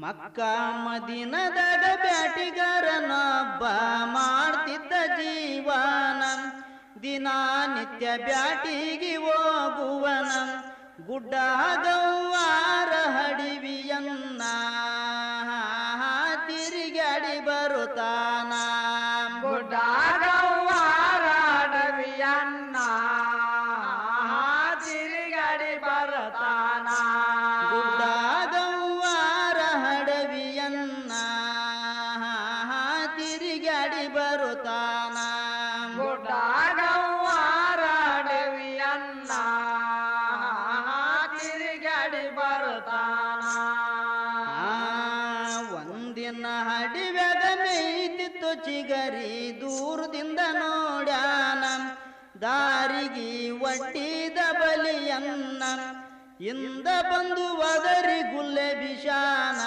ಮಕ್ಕ ಮದಿನದಾಗ ಬ್ಯಾಟಿಗಾರನೊಬ್ಬ ಮಾಡ್ತಿದ್ದ ಜೀವನ, ದಿನನಿತ್ಯ ಬ್ಯಾಟಿಗೆ ಹೋಗುವನ, ಗುಡ್ಡ ಗವ್ವಾರ ಹಡಿವಿಯನ್ನ ತಿರುಗಾಡಿ ಬರುತ್ತಾನ. ಗುಡ್ಡ ಗವ್ವಾರ ಹಡಿವಿಯನ್ನ ತಿರುಗಾಡಿ ಬರುತ್ತಾನ. ಗುಡ್ಡ ಗವ್ವಾರ ಹಡವಿಯನ್ನ ತಿರುಗಾಡಿ ಬರುತ್ತಾನ. ಗುಡ್ಡ ಗವ್ವಾರ ಹಡಿವಿಯನ್ನ ತಿರುಗಾಡಿ ಬರುತ್ತಾನ. ಒಂದಿನ ಹಡಿವ್ಯಾಗ ಮೇಯ್ತಿತ್ತು ಚಿಗರಿ, ದೂರದಿಂದ ನೋಡ್ಯಾನ, ದಾರಿಗೆ ಒಡ್ಡಿದ ಬಲಿಯನ್ನ, ಇಂದ ಬಂದು ಒದರಿ ಗುಲ್ಲೆ ಬಿಷಾನ.